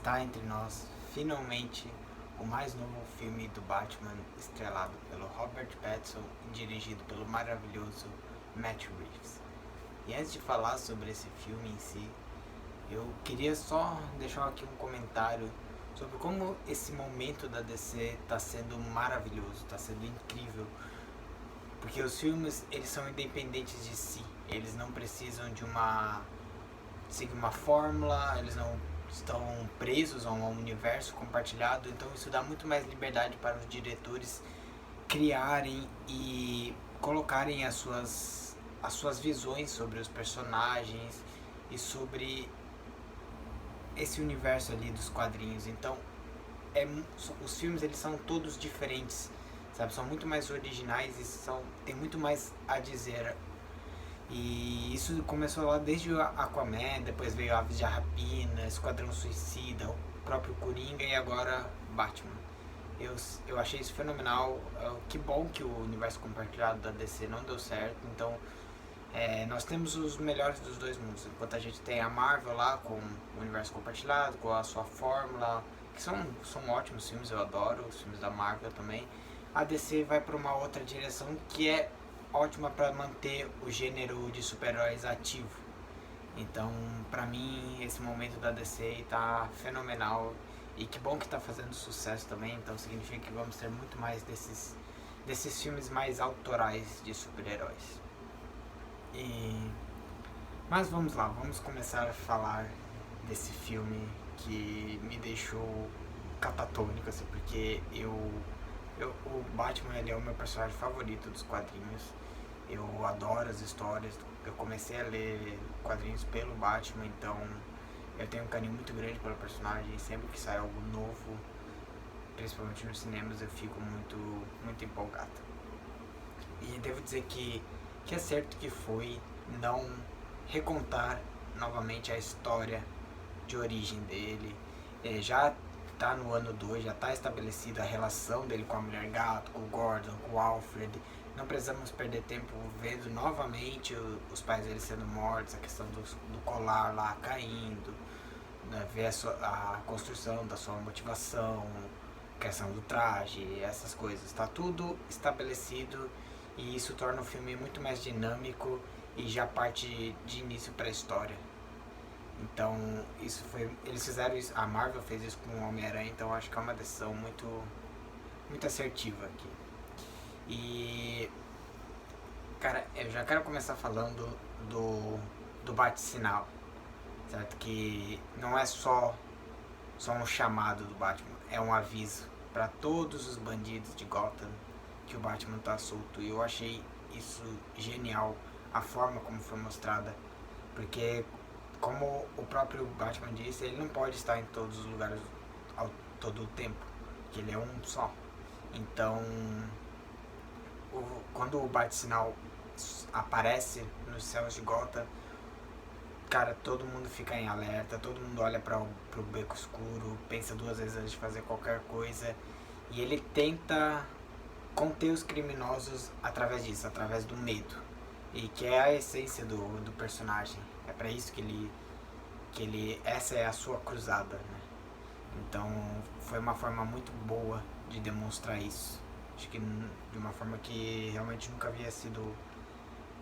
Está entre nós, finalmente, o mais novo filme do Batman, estrelado pelo Robert Pattinson e dirigido pelo maravilhoso Matt Reeves. E antes de falar sobre esse filme em si, eu queria só deixar aqui um comentário sobre como esse momento da DC está sendo maravilhoso, está sendo incrível, porque os filmes eles são independentes de si, eles não precisam de seguir uma fórmula, eles não estão presos a um universo compartilhado, então isso dá muito mais liberdade para os diretores criarem e colocarem as suas visões sobre os personagens e sobre esse universo ali dos quadrinhos. Então os filmes eles são todos diferentes, sabe? São muito mais originais e tem muito mais a dizer. E isso começou lá desde o Aquaman, depois veio Aves de Rapina, Esquadrão Suicida, o próprio Coringa e agora Batman. Eu achei isso fenomenal. Que bom que o universo compartilhado da DC não deu certo. Então nós temos os melhores dos dois mundos. Enquanto a gente tem a Marvel lá com o universo compartilhado, com a sua fórmula, que são ótimos filmes, eu adoro os filmes da Marvel também. A DC vai para uma outra direção que é ótima para manter o gênero de super-heróis ativo. Então, pra mim, esse momento da DC tá fenomenal e que bom que tá fazendo sucesso também. Então, significa que vamos ter muito mais desses filmes mais autorais de super-heróis. Mas vamos lá, vamos começar a falar desse filme que me deixou catatônico, assim, porque o Batman ele é o meu personagem favorito dos quadrinhos. Eu adoro as histórias. Eu comecei a ler quadrinhos pelo Batman, então eu tenho um carinho muito grande pelo personagem. Sempre que sai algo novo, principalmente nos cinemas, eu fico muito empolgado. E devo dizer que acerto que foi não recontar novamente a história de origem dele. Já tá no ano 2, já tá estabelecida a relação dele com a Mulher Gato, com o Gordon, com o Alfred. Não precisamos perder tempo vendo novamente os pais dele sendo mortos, a questão do colar lá caindo, né, ver a construção da sua motivação, a questão do traje, essas coisas. Está tudo estabelecido e isso torna o filme muito mais dinâmico e já parte de início para a história. Então, eles fizeram isso, a Marvel fez isso com o Homem-Aranha, então acho que é uma decisão muito assertiva aqui. E, cara, eu já quero começar falando do bate-sinal, certo? Que não é só um chamado do Batman, é um aviso para todos os bandidos de Gotham que o Batman tá solto. E eu achei isso genial, a forma como foi mostrada, porque como o próprio Batman disse, ele não pode estar em todos os lugares todo o tempo, que ele é um só. Então, quando o bate-sinal aparece nos céus de Gotham, cara, todo mundo fica em alerta, todo mundo olha pro beco escuro, pensa duas vezes antes de fazer qualquer coisa, e ele tenta conter os criminosos através disso, através do medo, e que é a essência do personagem. É pra isso que ele essa é a sua cruzada, né? Então foi uma forma muito boa de demonstrar isso. Acho que de uma forma que realmente nunca havia sido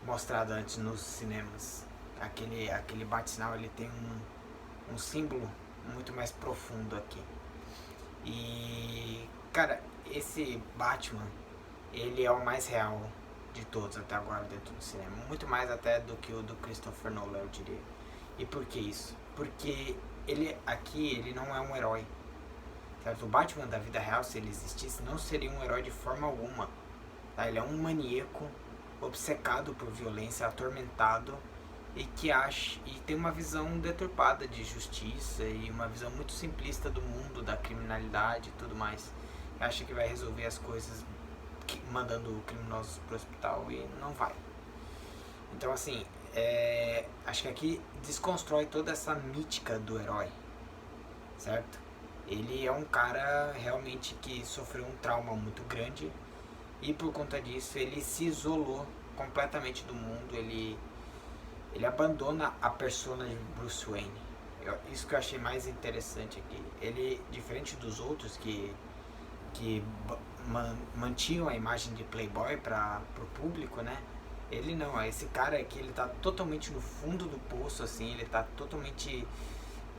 mostrada antes nos cinemas. Aquele bate-sinal ele tem um símbolo muito mais profundo aqui. E, cara, esse Batman, ele é o mais real de todos até agora dentro do cinema. Muito mais até do que o do Christopher Nolan, eu diria. E por que isso? Porque ele não é um herói. Certo? O Batman da vida real, se ele existisse, não seria um herói de forma alguma. Tá? Ele é um maníaco, obcecado por violência, atormentado e e tem uma visão deturpada de justiça e uma visão muito simplista do mundo, da criminalidade e tudo mais. Acha que vai resolver as coisas mandando criminosos pro hospital e não vai. Então, assim, acho que aqui desconstrói toda essa mítica do herói, certo? Ele é um cara realmente que sofreu um trauma muito grande e por conta disso ele se isolou completamente do mundo, ele abandona a persona de Bruce Wayne. Isso que eu achei mais interessante aqui. Ele, diferente dos outros que mantinham a imagem de playboy para o público, né? Ele não, esse cara aqui, ele tá totalmente no fundo do poço, assim, ele tá totalmente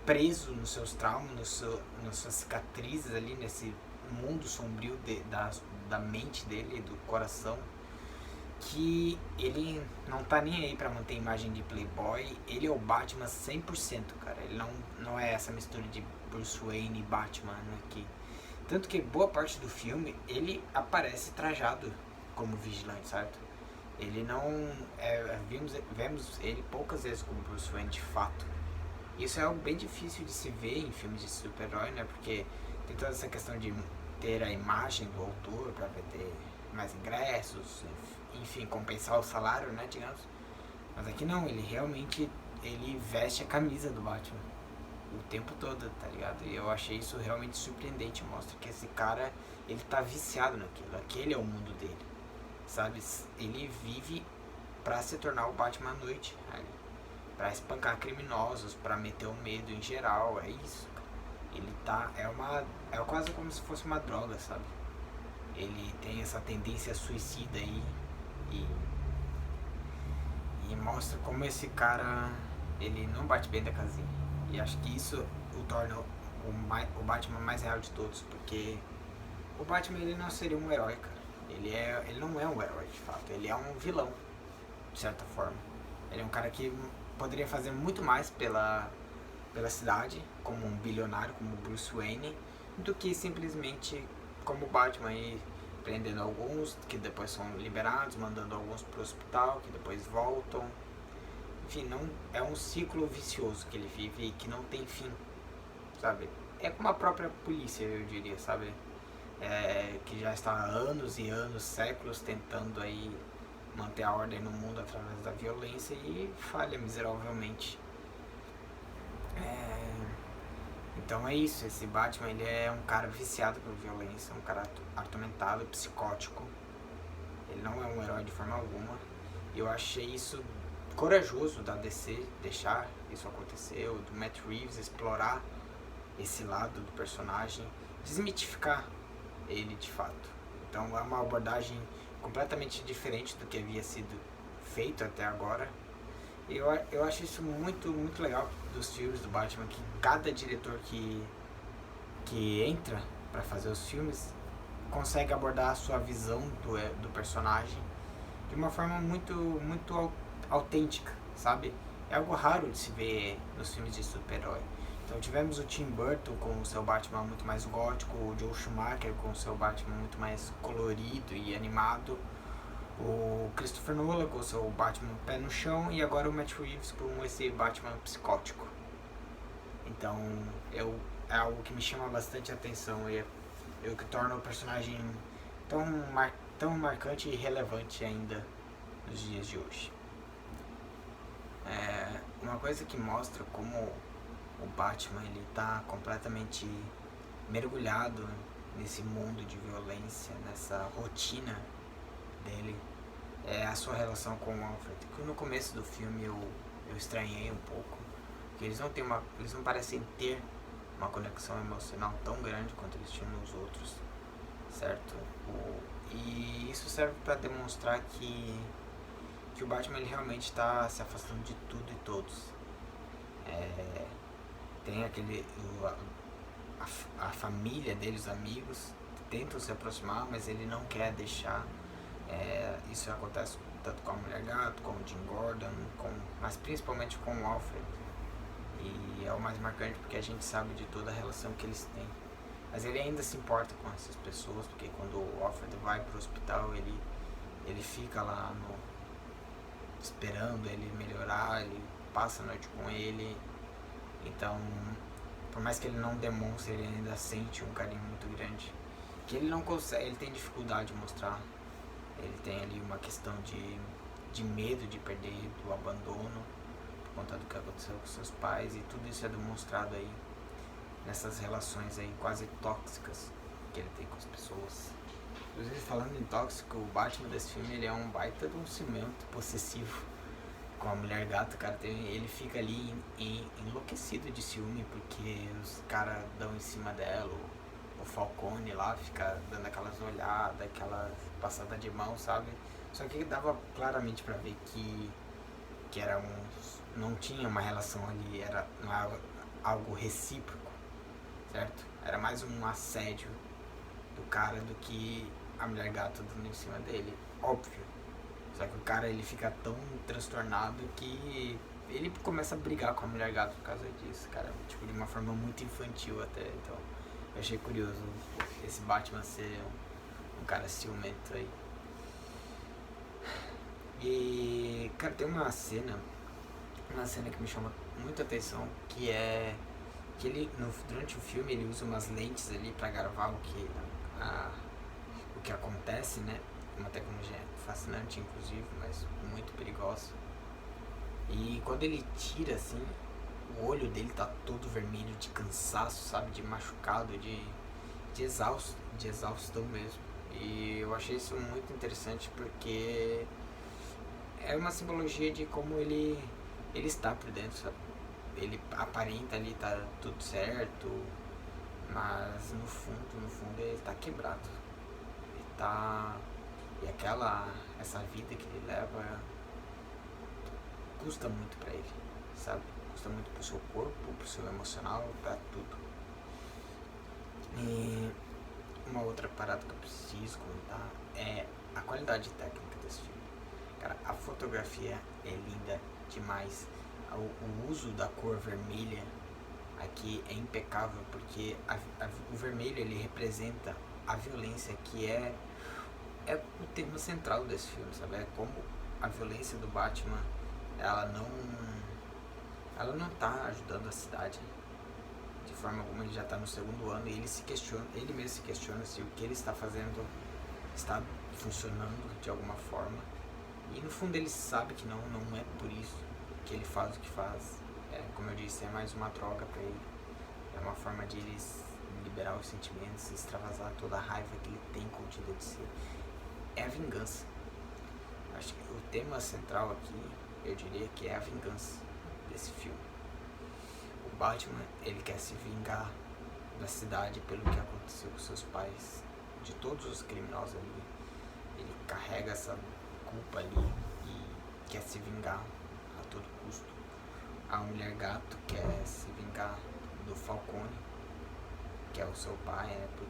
preso nos seus traumas, nas suas cicatrizes ali, nesse mundo sombrio da mente dele, do coração, que ele não tá nem aí pra manter a imagem de playboy. Ele é o Batman 100%, cara. Ele não é essa mistura de Bruce Wayne e Batman aqui. Tanto que boa parte do filme ele aparece trajado como vigilante, certo? Ele não. Vemos ele poucas vezes como Bruce Wayne de fato. Isso é algo bem difícil de se ver em filmes de super-herói, né? Porque tem toda essa questão de ter a imagem do autor para ter mais ingressos, enfim, compensar o salário, né, digamos. Mas aqui não, ele realmente ele veste a camisa do Batman o tempo todo, tá ligado? E eu achei isso realmente surpreendente, mostra que esse cara, ele tá viciado naquilo, aquele é o mundo dele, sabe? Ele vive pra se tornar o Batman à noite, ali, pra espancar criminosos, pra meter o medo em geral, é isso. Ele tá, é quase como se fosse uma droga, sabe? Ele tem essa tendência suicida aí e, e mostra como esse cara, ele não bate bem da casinha. E acho que isso o torna o Batman mais real de todos, porque o Batman ele não seria um herói, cara. Ele não é um herói de fato, ele é um vilão, de certa forma. Ele é um cara que poderia fazer muito mais pela cidade, como um bilionário, como Bruce Wayne, do que simplesmente como Batman e prendendo alguns que depois são liberados, mandando alguns pro hospital, que depois voltam. Enfim, não é um ciclo vicioso que ele vive e que não tem fim, sabe? É como a própria polícia, eu diria, sabe? Que já está há anos e anos, séculos tentando aí manter a ordem no mundo através da violência e falha miseravelmente. Então é isso, esse Batman ele é um cara viciado por violência, um cara atormentado, psicótico. Ele não é um herói de forma alguma. E eu achei isso corajoso da DC deixar isso acontecer, do Matt Reeves explorar esse lado do personagem, desmitificar ele de fato. Então é uma abordagem completamente diferente do que havia sido feito até agora. E eu acho isso muito, muito legal dos filmes do Batman, que cada diretor que entra para fazer os filmes consegue abordar a sua visão do personagem de uma forma muito, muito autêntica, sabe? É algo raro de se ver nos filmes de super-herói. Então tivemos o Tim Burton com o seu Batman muito mais gótico, o Joel Schumacher com o seu Batman muito mais colorido e animado, o Christopher Nolan com o seu Batman pé no chão e agora o Matt Reeves com esse Batman psicótico. Então é algo que me chama bastante atenção e é o que torna o personagem tão marcante e relevante ainda nos dias de hoje. Uma coisa que mostra como o Batman ele tá completamente mergulhado nesse mundo de violência, nessa rotina dele, é a sua relação com o Alfred. Que no começo do filme eu estranhei um pouco, porque eles não parecem ter uma conexão emocional tão grande quanto eles tinham nos outros, certo? E isso serve para demonstrar que o Batman ele realmente está se afastando de tudo e todos. Tem a família dele, os amigos tentam se aproximar, mas ele não quer deixar. Isso acontece tanto com a Mulher Gato, com o Jim Gordon, mas principalmente com o Alfred. E é o mais marcante porque a gente sabe de toda a relação que eles têm. Mas ele ainda se importa com essas pessoas, porque quando o Alfred vai pro hospital, ele fica lá esperando ele melhorar, ele passa a noite com ele. Então, por mais que ele não demonstre, ele ainda sente um carinho muito grande. Que ele não consegue, ele tem dificuldade de mostrar. Ele tem ali uma questão de medo de perder, do abandono, por conta do que aconteceu com seus pais. E tudo isso é demonstrado aí nessas relações aí quase tóxicas que ele tem com as pessoas. Inclusive, falando em tóxico, o Batman desse filme ele é um baita de um cimento possessivo. com a Mulher Gato, cara, ele fica ali enlouquecido de ciúme porque os caras dão em cima dela, o Falcone lá fica dando aquelas olhadas, aquelas passadas de mão, sabe? Só que dava claramente pra ver que era não tinha uma relação ali, não era algo recíproco, certo? Era mais um assédio do cara do que a Mulher Gato dando em cima dele, óbvio. Só que o cara ele fica tão transtornado que ele começa a brigar com a Mulher Gato por causa disso, cara. Tipo, de uma forma muito infantil até. Então, eu achei curioso esse Batman ser um cara ciumento aí. E, cara, tem uma cena que me chama muita atenção, que é que ele, durante o filme, ele usa umas lentes ali pra gravar o que acontece, né? Uma tecnologia fascinante, inclusive, mas muito perigosa. E quando ele tira, assim, o olho dele tá todo vermelho de cansaço, sabe? De machucado, de exaustão mesmo. E eu achei isso muito interessante porque é uma simbologia de como ele está por dentro, sabe? Ele aparenta ali tá tudo certo, mas no fundo ele tá quebrado. Ele tá... E essa vida que ele leva custa muito pra ele, sabe? Custa muito pro seu corpo, pro seu emocional, pra tudo. E uma outra parada que eu preciso comentar é a qualidade técnica desse filme. Cara, a fotografia é linda demais. O uso da cor vermelha aqui é impecável, porque o vermelho ele representa a violência, que é o tema central desse filme, sabe? É como a violência do Batman, ela não tá ajudando a cidade de forma alguma. Ele já tá no segundo ano e ele mesmo se questiona se o que ele está fazendo está funcionando de alguma forma. E no fundo ele sabe que não é por isso que ele faz o que faz. Como eu disse, é mais uma droga pra ele. É uma forma de ele liberar os sentimentos, extravasar toda a raiva que ele tem contida de si. É a vingança. Acho que o tema central aqui, eu diria que é a vingança desse filme. O Batman, ele quer se vingar da cidade pelo que aconteceu com seus pais, de todos os criminosos ali. Ele carrega essa culpa ali e quer se vingar a todo custo. A Mulher Gato quer se vingar do Falcone, que é o seu pai, né, por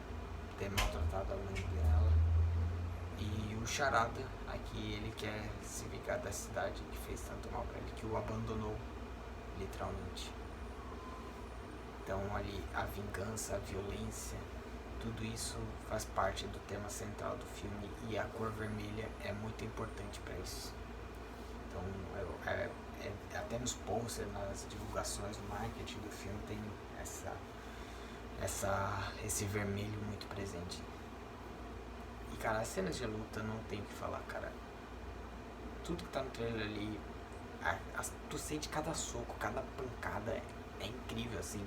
ter maltratado a mãe dela. E o Charada, aqui ele quer se vingar da cidade que fez tanto mal pra ele, que o abandonou, literalmente. Então ali a vingança, a violência, tudo isso faz parte do tema central do filme, e a cor vermelha é muito importante para isso. Então até nos posters, nas divulgações, no marketing do filme tem esse vermelho muito presente. E cara, as cenas de luta não tem o que falar, cara. Tudo que tá no trailer ali, tu sente cada soco, cada pancada, é incrível, assim.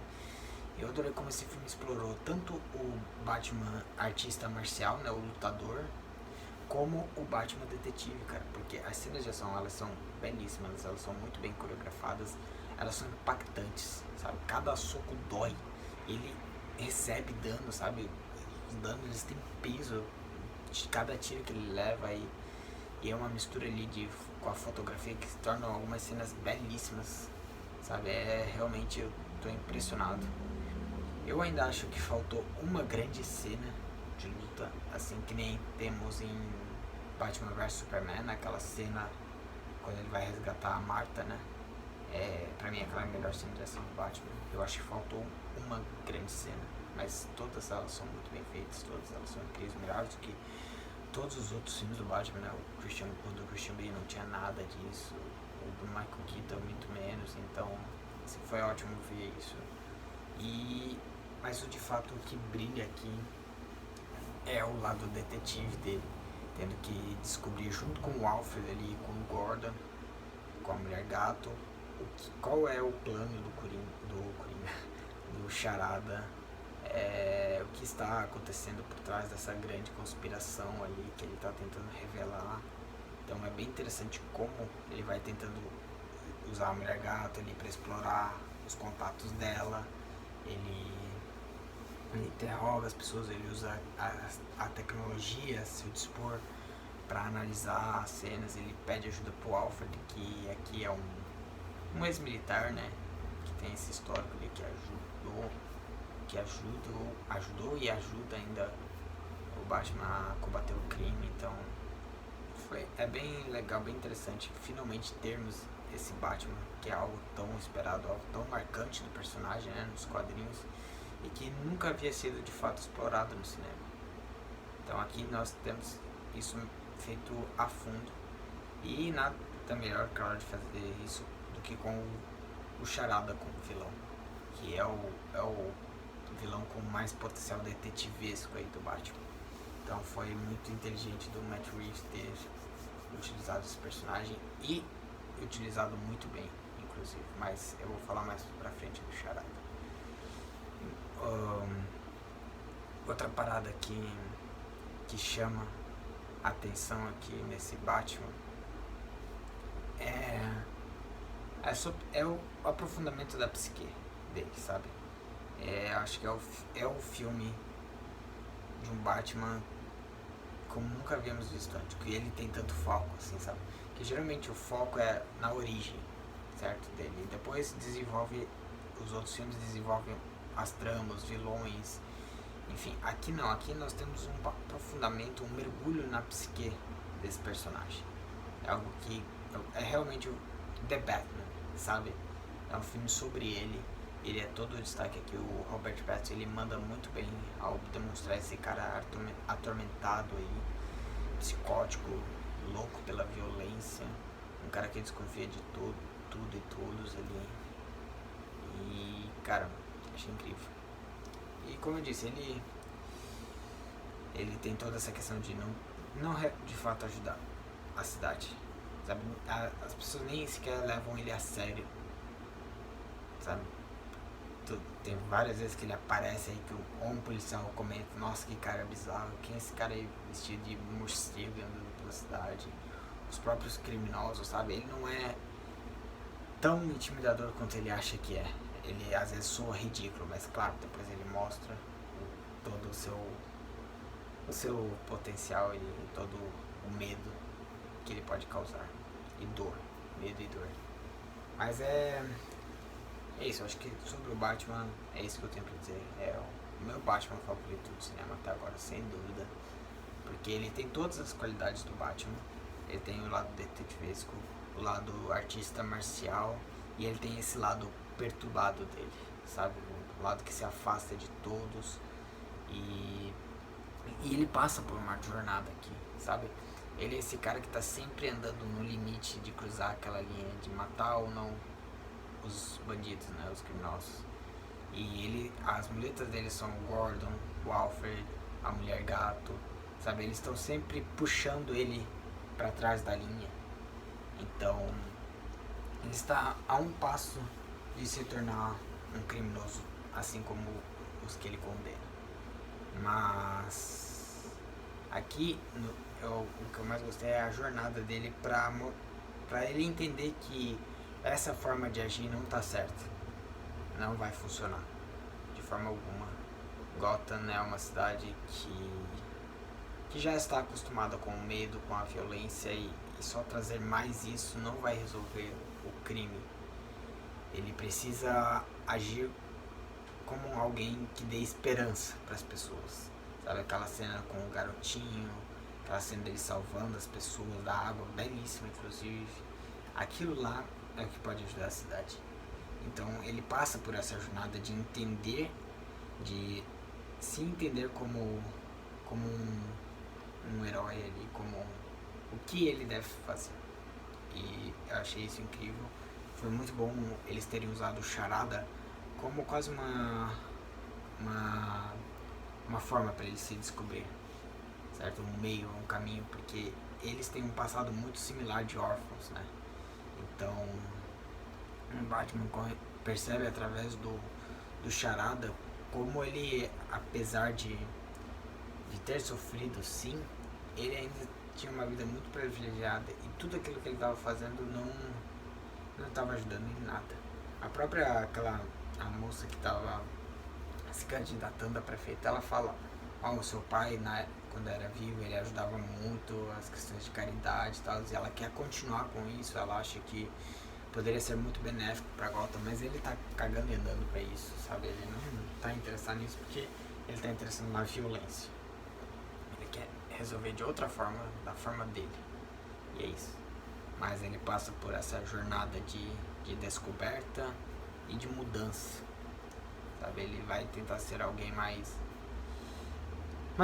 Eu adorei como esse filme explorou tanto o Batman artista marcial, né, o lutador, como o Batman detetive, cara. Porque as cenas de ação, elas são belíssimas, elas são muito bem coreografadas, elas são impactantes, sabe? Cada soco dói, ele recebe dano, sabe? Os danos, eles têm peso de cada tiro que ele leva, e é uma mistura ali com a fotografia que se tornam algumas cenas belíssimas, sabe? Realmente, eu tô impressionado. Eu ainda acho que faltou uma grande cena de luta, assim que nem temos em Batman vs Superman, aquela cena quando ele vai resgatar a Marta, né? Pra mim aquela é a melhor cena de ação do Batman. Eu acho que faltou uma grande cena, mas todas elas são muito bem feitas, todas elas são incríveis, melhores do que todos os outros filmes do Batman, né? O do Christian Bale não tinha nada disso, o do Michael Keaton muito menos, então assim, foi ótimo ver isso. Mas de fato o que brilha aqui é o lado detetive dele, tendo que descobrir junto com o Alfred ali, com o Gordon, com a Mulher Gato, qual é o plano do Charada, o que está acontecendo por trás dessa grande conspiração ali que ele está tentando revelar. Então é bem interessante como ele vai tentando usar a Mulher Gato ali pra explorar os contatos dela, ele interroga as pessoas, ele usa a tecnologia a seu dispor para analisar as cenas, ele pede ajuda pro Alfred, que aqui é um ex-militar, né, que tem esse histórico ali, ajudou e ajuda ainda o Batman a combater o crime. Então é bem legal, bem interessante finalmente termos esse Batman, que é algo tão esperado, algo tão marcante do personagem, né, nos quadrinhos, e que nunca havia sido de fato explorado no cinema. Então aqui nós temos isso feito a fundo, e nada melhor, claro, de fazer isso do que com o Charada como vilão, que é o vilão com mais potencial detetivesco aí do Batman. Então foi muito inteligente do Matt Reeves ter utilizado esse personagem, e utilizado muito bem, inclusive, mas eu vou falar mais pra frente do Charada. Outra parada que chama a atenção aqui nesse Batman é o aprofundamento da psique dele, sabe? Acho que é o filme de um Batman como nunca havíamos visto antes, que ele tem tanto foco, assim, sabe? Que geralmente o foco é na origem, certo, dele, e depois os outros filmes desenvolvem as tramas, os vilões, enfim. Aqui não, aqui nós temos um aprofundamento, um mergulho na psique desse personagem. É algo que é realmente o The Batman, sabe? É um filme sobre ele é todo o destaque aqui. O Robert Pattinson, ele manda muito bem ao demonstrar esse cara atormentado aí, psicótico, louco pela violência, um cara que desconfia de tudo e todos ali. E, cara, achei incrível. E como eu disse, ele tem toda essa questão de não de fato ajudar a cidade, sabe? As pessoas nem sequer levam ele a sério, sabe? Tem várias vezes que ele aparece aí que um policial comenta: nossa, que cara bizarro, quem é esse cara aí vestido de morcego andando pela cidade? Os próprios criminosos, sabe? Ele não é tão intimidador quanto ele acha que é. Ele às vezes soa ridículo, mas claro, depois ele mostra todo o seu potencial e todo o medo que ele pode causar, e dor, medo e dor. Mas é isso, eu acho que sobre o Batman é isso que eu tenho pra dizer. É o meu Batman favorito do cinema até agora, sem dúvida, porque ele tem todas as qualidades do Batman. Ele tem o lado detetivesco, o lado artista marcial, e ele tem esse lado perturbado dele, sabe? O lado que se afasta de todos, e ele passa por uma jornada aqui, sabe? Ele é esse cara que tá sempre andando no limite de cruzar aquela linha de matar ou não os bandidos, né, os criminosos. E as muletas dele são o Gordon, o Alfred, a Mulher Gato, sabe? Eles estão sempre puxando ele para trás da linha. Então, ele está a um passo de se tornar um criminoso, assim como os que ele condena. Mas aqui o que eu mais gostei é a jornada dele para ele entender que essa forma de agir não tá certa, não vai funcionar de forma alguma. Gotham é uma cidade que já está acostumada com o medo, com a violência, e só trazer mais isso não vai resolver o crime. Ele precisa agir como alguém que dê esperança para as pessoas, sabe? Aquela cena com o garotinho, aquela cena dele salvando as pessoas da água, belíssima inclusive. Aquilo lá é o que pode ajudar a cidade. Então ele passa por essa jornada de entender, de se entender como um herói ali, como o que ele deve fazer. E eu achei isso incrível. Foi muito bom eles terem usado o Charada como quase uma forma para ele se descobrir, certo? Um meio, um caminho, porque eles têm um passado muito similar de órfãos, né? Então, o Batman percebe através do Charada como ele, apesar de ter sofrido, sim, ele ainda tinha uma vida muito privilegiada, e tudo aquilo que ele estava fazendo não tava ajudando em nada. A própria, a moça que tava se candidatando a prefeita, ela fala, o seu pai, quando era vivo, ele ajudava muito as questões de caridade e tal, e ela quer continuar com isso, ela acha que poderia ser muito benéfico pra Gotham, mas ele tá cagando e andando pra isso, sabe? Ele não tá interessado nisso porque ele tá interessado na violência. Ele quer resolver de outra forma, da forma dele. E é isso. Mas ele passa por essa jornada de descoberta e de mudança, sabe? Ele vai tentar ser alguém mais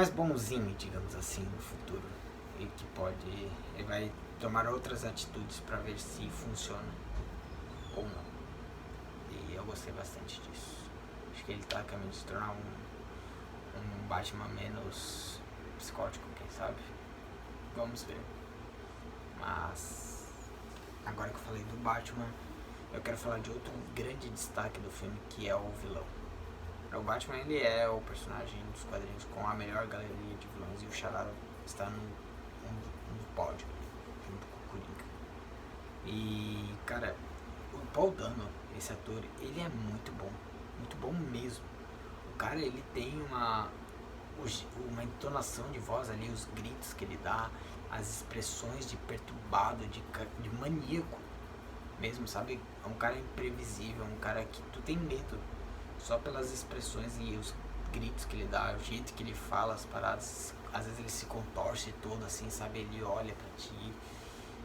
bonzinho, digamos assim, no futuro. E que pode... Ele vai tomar outras atitudes pra ver se funciona ou não. E eu gostei bastante disso. Acho que ele tá a caminho de se tornar um Batman menos psicótico, quem sabe? Vamos ver. Mas agora que eu falei do Batman, eu quero falar de outro grande destaque do filme, que é o vilão. O Batman, ele é o personagem dos quadrinhos com a melhor galeria de vilões, e o Charada está no pódio, junto com o Coringa. E, cara, o Paul Dano, esse ator, ele é muito bom mesmo. O cara, ele tem uma entonação de voz ali, os gritos que ele dá, as expressões de perturbado, de maníaco mesmo, sabe? É um cara imprevisível, um cara que tu tem medo só pelas expressões e os gritos que ele dá, o jeito que ele fala as paradas. Às vezes ele se contorce todo assim, sabe? Ele olha pra ti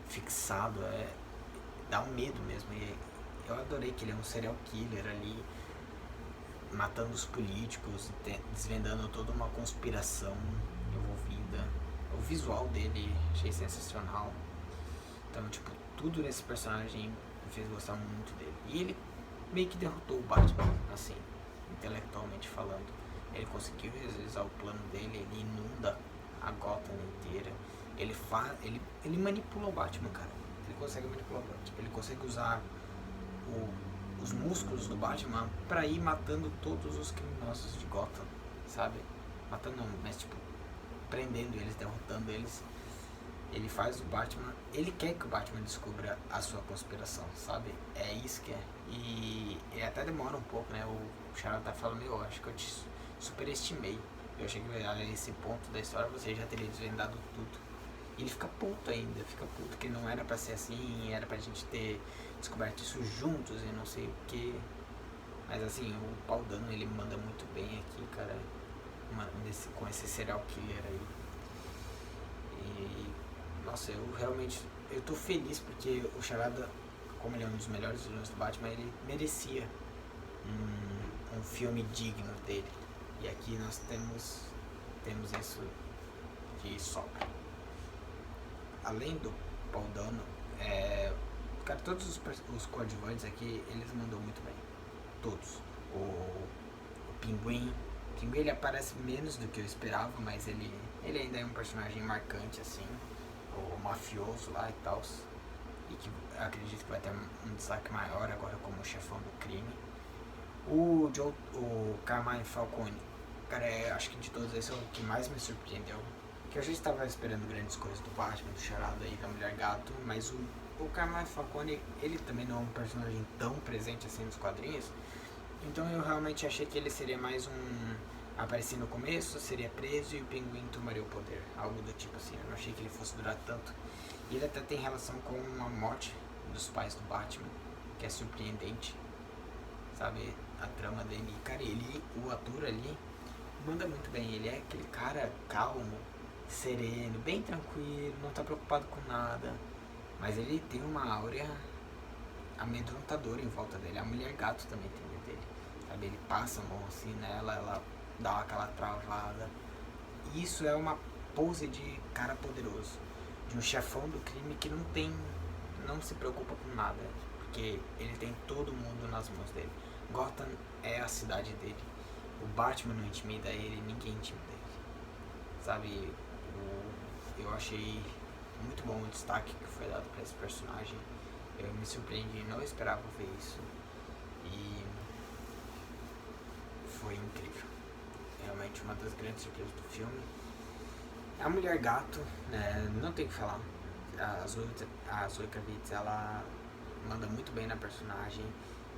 fixado, dá um medo mesmo. E eu adorei que ele é um serial killer ali, matando os políticos, desvendando toda uma conspiração envolvida. O visual dele achei sensacional. Então, tipo, tudo nesse personagem me fez gostar muito dele. E ele meio que derrotou o Batman, assim, intelectualmente falando. Ele conseguiu realizar o plano dele, ele inunda a Gotham inteira. Ele manipula o Batman, cara. Ele consegue manipular o Batman. Ele consegue usar os músculos do Batman pra ir matando todos os criminosos de Gotham, sabe? Matando não, mas tipo, prendendo eles, derrotando eles. Ele faz o Batman, ele quer que o Batman descubra a sua conspiração, sabe? É isso que é. E até demora um pouco, né? O Charada tá falando, eu acho que eu te superestimei. Eu achei que a esse ponto da história você já teria desvendado tudo. E ele fica puto ainda, que não era pra ser assim, era pra gente ter descoberto isso juntos e não sei o que. Mas assim, o Paul Dano, ele manda muito bem aqui, cara, com esse serial killer aí. E nossa, eu tô feliz porque o Charada, como ele é um dos melhores vilões do Batman, ele merecia um filme digno dele. E aqui nós temos isso de sobra. Além do Paul Dano, cara, todos os coadjuvantes aqui, eles mandam muito bem. Todos. O Pinguim. O Pinguim, ele aparece menos do que eu esperava, mas ele ainda é um personagem marcante, assim. O mafioso lá e tal. E que acredito que vai ter um destaque maior agora como chefão do crime. O Carmine Falcone, cara, acho que de todos esses é o que mais me surpreendeu. Que eu já estava esperando grandes coisas do Batman, do Charada e da Mulher Gato, mas o Carmine Falcone, ele também não é um personagem tão presente assim nos quadrinhos. Então eu realmente achei que ele seria mais aparecer no começo, seria preso e o Pinguim tomaria o poder, algo do tipo assim. Eu não achei que ele fosse durar tanto. E ele até tem relação com a morte dos pais do Batman, que é surpreendente, sabe, a trama dele. E cara, o ator ali manda muito bem. Ele é aquele cara calmo, sereno, bem tranquilo, não tá preocupado com nada, mas ele tem uma áurea amedrontadora em volta dele. A Mulher Gato também tem medo dele, sabe? Ele passa a mão assim nela, ela dá aquela travada. Isso é uma pose de cara poderoso, de um chefão do crime que não se preocupa com nada, porque ele tem todo mundo nas mãos dele. Gotham é a cidade dele. O Batman não intimida ele, ninguém intimida ele, sabe? Eu achei muito bom o destaque que foi dado para esse personagem. Eu me surpreendi, não esperava ver isso. E foi incrível. Realmente uma das grandes surpresas do filme. A Mulher Gato, né, não tem o que falar. A Zoe Kravitz, ela manda muito bem na personagem.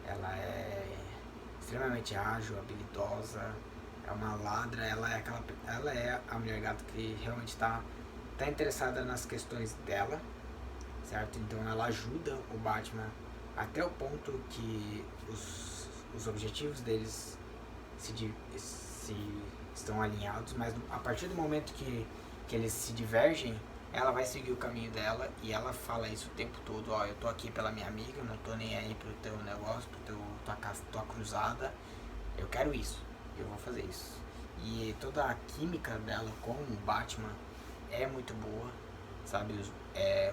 Ela é extremamente ágil, habilidosa, é uma ladra, ela é a mulher gato que realmente tá interessada nas questões dela, certo? Então ela ajuda o Batman até o ponto que os objetivos deles se estão alinhados, mas a partir do momento que eles se divergem, ela vai seguir o caminho dela e ela fala isso o tempo todo, ó, eu tô aqui pela minha amiga, eu não tô nem aí pro teu negócio, tua cruzada, eu quero isso, eu vou fazer isso. E toda a química dela com o Batman é muito boa, sabe?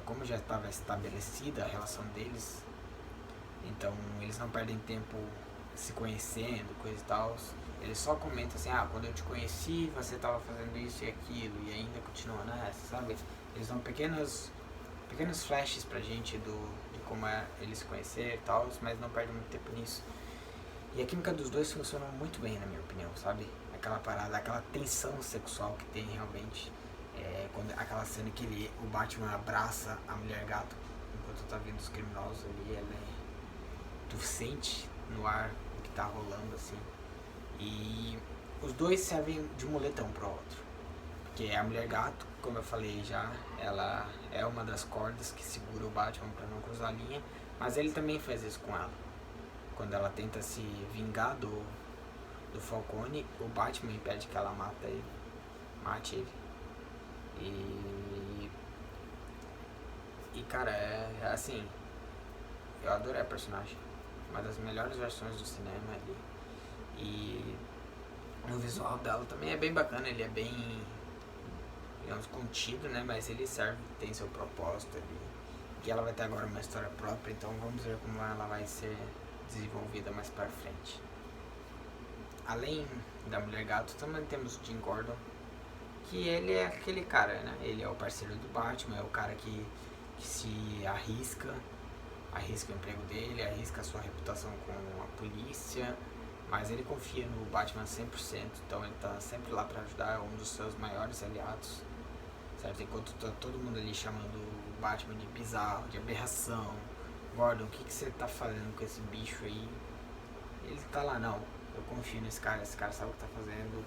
Como já estava estabelecida a relação deles, então eles não perdem tempo se conhecendo, coisa e tal. Eles só comentam assim, quando eu te conheci você estava fazendo isso e aquilo e ainda continua nessa, sabe? Eles dão pequenos flashes pra gente de como eles se conhecer e tal, mas não perdem muito tempo nisso. E a química dos dois funciona muito bem, na minha opinião, sabe? Aquela parada, aquela tensão sexual que tem realmente. Aquela cena que o Batman abraça a mulher gato enquanto tá vendo os criminosos ali, tu sente no ar o que tá rolando, assim. E os dois servem de muletão pro outro. Porque a mulher gato, como eu falei já, ela é uma das cordas que segura o Batman pra não cruzar a linha, mas ele também faz isso com ela. Quando ela tenta se vingar do Falcone, o Batman impede que ela mate ele. E cara, assim, eu adorei a personagem. Uma das melhores versões do cinema ali. E o visual dela também é bem bacana, ele é bem, digamos, contido, né? Mas ele tem seu propósito ali. E ela vai ter agora uma história própria, então vamos ver como ela vai ser desenvolvida mais pra frente. Além da Mulher Gato, também temos o Jim Gordon, que ele é aquele cara, né? Ele é o parceiro do Batman, é o cara que se arrisca o emprego dele, arrisca a sua reputação com a polícia, mas ele confia no Batman 100%, então ele tá sempre lá pra ajudar, é um dos seus maiores aliados, certo? Enquanto tá todo mundo ali chamando o Batman de bizarro, de aberração, Gordon, o que você tá fazendo com esse bicho aí? Ele tá lá, não, eu confio nesse cara sabe o que tá fazendo.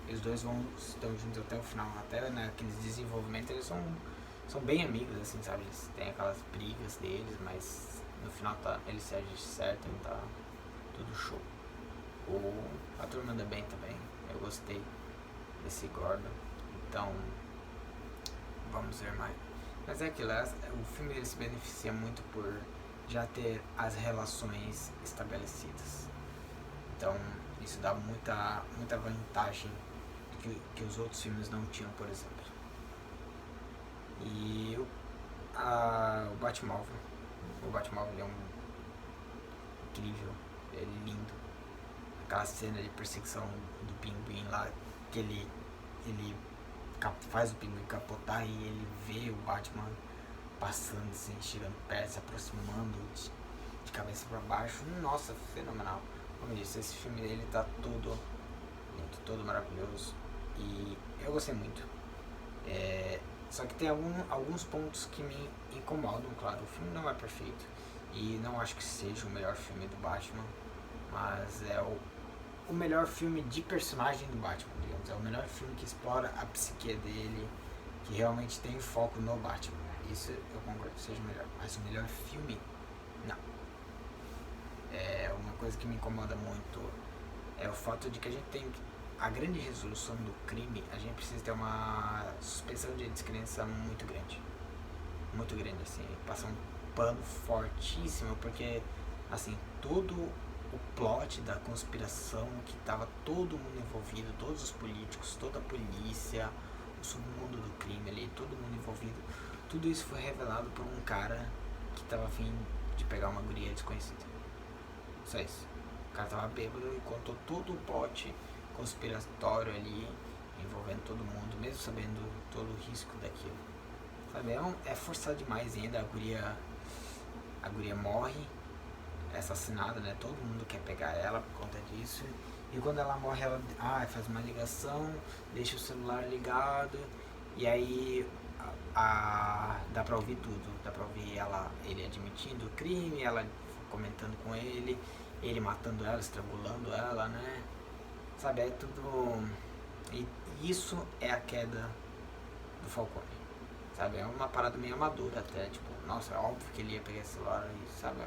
E os dois estão juntos até o final, até naqueles desenvolvimentos eles são bem amigos, assim, sabe? Eles têm aquelas brigas deles, mas no final eles se acertam e tá tudo show. A turma anda bem também, eu gostei desse Gordon, então vamos ver mais. Mas é aquilo, o filme ele se beneficia muito por já ter as relações estabelecidas, então isso dá muita vantagem que os outros filmes não tinham, por exemplo. E o Batmóvel é incrível, é lindo. Aquela cena de perseguição do pinguim lá, que ele faz o pinguim capotar e ele vê o Batman passando assim, chegando perto, se aproximando de cabeça pra baixo. Nossa, fenomenal. Como eu disse, esse filme dele tá todo lindo, todo maravilhoso e eu gostei muito. Só que tem alguns pontos que me incomodam, claro. O filme não é perfeito e não acho que seja o melhor filme do Batman, mas é o melhor filme de personagem do Batman, digamos. É o melhor filme que explora a psique dele, que realmente tem foco no Batman. Isso eu concordo que seja o melhor, mas o melhor filme, não. Uma coisa que me incomoda muito é o fato de que a gente tem a grande resolução do crime, a gente precisa ter uma suspensão de descrença muito grande, assim, passar um pano fortíssimo, porque assim, todo o plot da conspiração, que tava todo mundo envolvido, todos os políticos, toda a polícia, o submundo do crime ali, todo mundo envolvido, tudo isso foi revelado por um cara que tava a fim de pegar uma guria desconhecida. Só isso. O cara tava bêbado e contou todo o plot conspiratório ali, envolvendo todo mundo, mesmo sabendo todo o risco daquilo. Sabe, é forçado demais ainda, a guria morre, é assassinada, né? Todo mundo quer pegar ela por conta disso. E quando ela morre, ela faz uma ligação, deixa o celular ligado, e aí dá pra ouvir tudo. Dá pra ouvir ele admitindo o crime, ela comentando com ele matando ela, estrangulando ela, né? Sabe, é tudo. E isso é a queda do Falcone. Sabe, é uma parada meio amadora até, tipo, nossa, é óbvio que ele ia pegar esse celular e, sabe,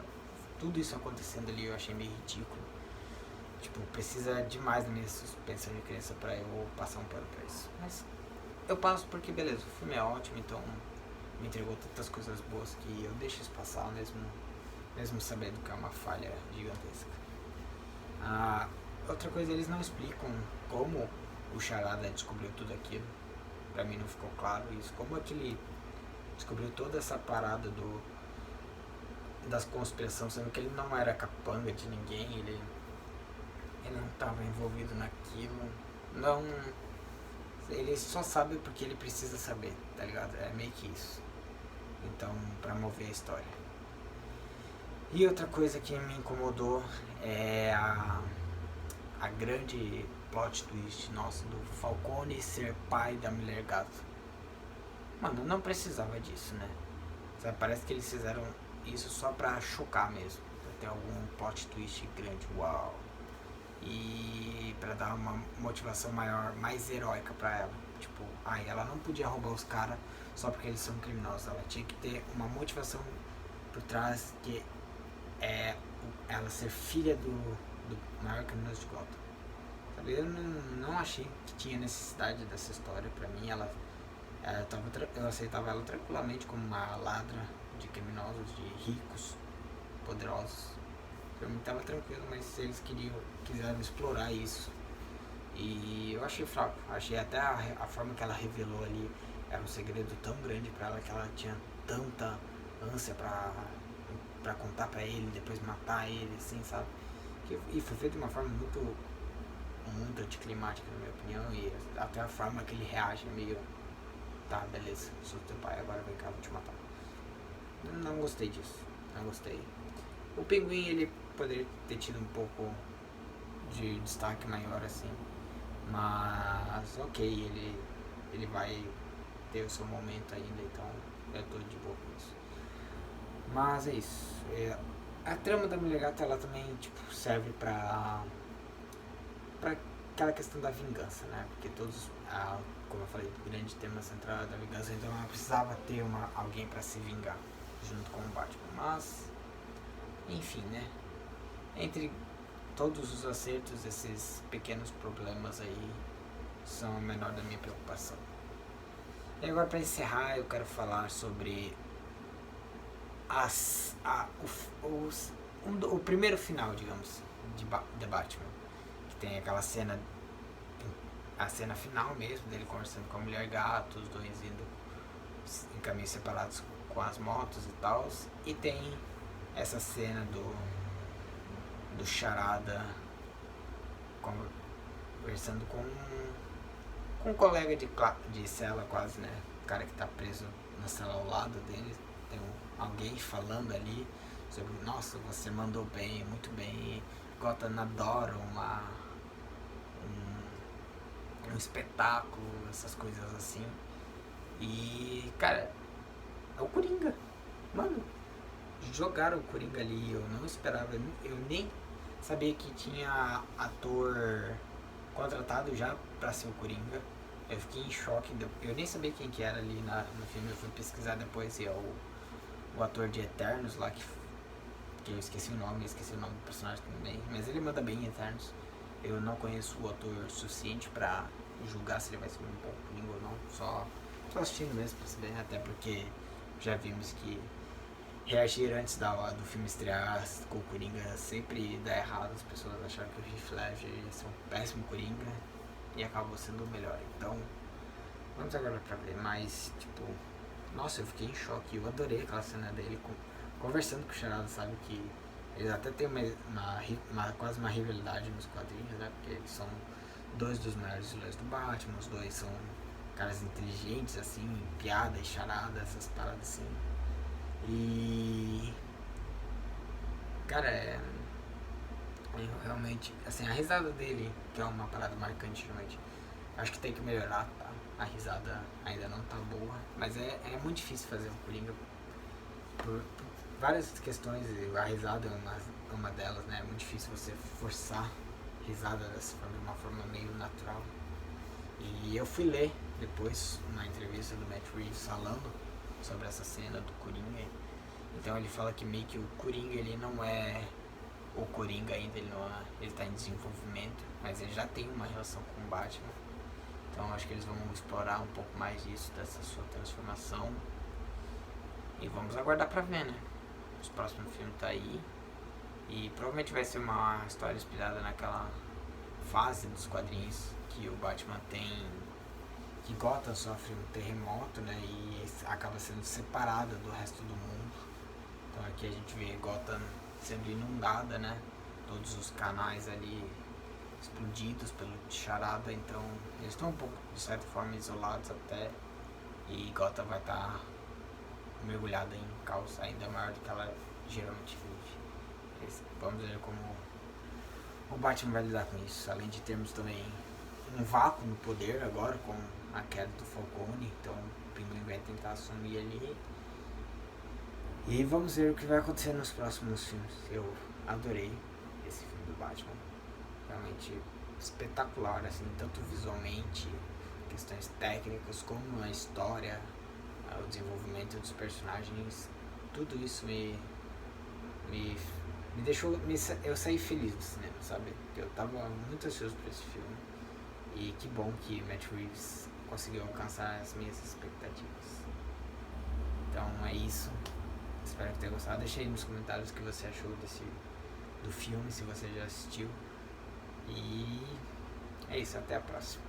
tudo isso acontecendo ali eu achei meio ridículo. Tipo, precisa demais da minha suspensão de crença pra eu passar um pano pra isso. Mas eu passo porque, beleza, o filme é ótimo, então me entregou tantas coisas boas que eu deixo isso passar mesmo sabendo que é uma falha gigantesca. Outra coisa, eles não explicam como o Charada descobriu tudo aquilo. Pra mim não ficou claro isso. Como é que ele descobriu toda essa parada das conspirações, sendo que ele não era capanga de ninguém, ele não estava envolvido naquilo. Não. Ele só sabe porque ele precisa saber, tá ligado? É meio que isso. Então, pra mover a história. E outra coisa que me incomodou é a grande plot twist nossa do Falcone ser pai da Mulher Gato. Mano, não precisava disso, né? Sabe, parece que eles fizeram isso só pra chocar mesmo. Pra ter algum plot twist grande, uau. E pra dar uma motivação maior, mais heróica pra ela. Tipo, ela não podia roubar os caras só porque eles são criminosos. Ela tinha que ter uma motivação por trás que é ela ser filha do maior criminoso de Gotham. Sabe, eu não achei que tinha necessidade dessa história. Pra mim, eu aceitava ela tranquilamente como uma ladra de criminosos, de ricos, poderosos. Pra mim tava tranquilo, mas eles quiseram explorar isso. E eu achei fraco. Achei até a forma que ela revelou ali era um segredo tão grande pra ela, que ela tinha tanta ânsia pra contar pra ele, depois matar ele, assim, sabe? E foi feito de uma forma muito anticlimática, na minha opinião, e até a forma que ele reage é meio... Tá, beleza, sou teu pai, agora vem cá, vou te matar. Não gostei disso, não gostei. O Pinguim, ele poderia ter tido um pouco de destaque maior, assim, mas ok, ele vai ter o seu momento ainda, então eu tô de boa com isso. Mas é isso. A trama da Mulher Gata, ela também tipo, serve pra aquela questão da vingança, né? Porque como eu falei, o grande tema central é da vingança, então ela precisava ter alguém pra se vingar junto com o Batman. Mas, enfim, né? Entre todos os acertos, esses pequenos problemas aí são a menor da minha preocupação. E agora, pra encerrar, eu quero falar sobre o primeiro final, digamos, de The Batman. Que tem aquela cena, a cena final mesmo, dele conversando com a Mulher Gato, os dois indo em caminhos separados com as motos e tal. E tem essa cena do Charada conversando com um colega de cela quase, né? O cara que tá preso na cela ao lado dele. Tem alguém falando ali sobre, nossa, você mandou bem, muito bem. Gotham adora um espetáculo, essas coisas assim. E, cara, é o Coringa. Mano, jogaram o Coringa ali, eu não esperava, eu nem sabia que tinha ator contratado já pra ser o Coringa. Eu fiquei em choque, eu nem sabia quem que era ali no filme, eu fui pesquisar depois e é o ator de Eternos lá, que eu esqueci o nome do personagem também, mas ele manda bem em Eternos. Eu não conheço o ator suficiente pra julgar se ele vai ser um bom Coringa ou não, só assistindo mesmo pra saber, até porque já vimos que reagir antes do filme estrear com o Coringa sempre dá errado. As pessoas acharam que o Heath Ledger ia ser um péssimo Coringa e acabou sendo o melhor. Então, vamos agora pra ver. Mas, tipo, nossa, eu fiquei em choque. Eu adorei aquela cena dele conversando com o Charada, sabe? Que eles até têm quase uma rivalidade nos quadrinhos, né? Porque eles são dois dos maiores vilões do Batman. Os dois são caras inteligentes, assim, piada e charada, essas paradas assim. E, cara, realmente, assim, a risada dele, que é uma parada marcante realmente, Acho que tem que melhorar, tá? A risada ainda não tá boa, mas é muito difícil fazer um Coringa por várias questões, e a risada é uma delas, né? É muito difícil você forçar risada dessa forma, de uma forma meio natural. E eu fui ler depois uma entrevista do Matt Reeves falando sobre essa cena do Coringa. Então ele fala que meio que o Coringa ele não é o Coringa ainda, ele tá em desenvolvimento, mas ele já tem uma relação com o Batman. Então acho que eles vão explorar um pouco mais disso, dessa sua transformação. E vamos aguardar pra ver, né? Os próximos filmes tá aí. E provavelmente vai ser uma história inspirada naquela fase dos quadrinhos que o Batman tem, que Gotham sofre um terremoto, né, e acaba sendo separada do resto do mundo. Então aqui a gente vê Gotham sendo inundada, né, todos os canais ali explodidos pelo Charada, então eles estão um pouco, de certa forma, isolados até, e Gotham vai estar mergulhada em caos ainda maior do que ela geralmente vive. Vamos ver como o Batman vai lidar com isso, além de termos também um vácuo no poder agora com a queda do Falcone, então o Pinguim vai tentar assumir ali. E vamos ver o que vai acontecer nos próximos filmes. Eu adorei esse filme do Batman, realmente espetacular, assim, tanto visualmente, questões técnicas, como a história, o desenvolvimento dos personagens, tudo isso me deixou, eu saí feliz do cinema, sabe? Eu tava muito ansioso por esse filme. E que bom que Matt Reeves conseguiu alcançar as minhas expectativas. Então é isso. Espero que tenha gostado. Deixa aí nos comentários o que você achou do filme, se você já assistiu. E é isso, até a próxima.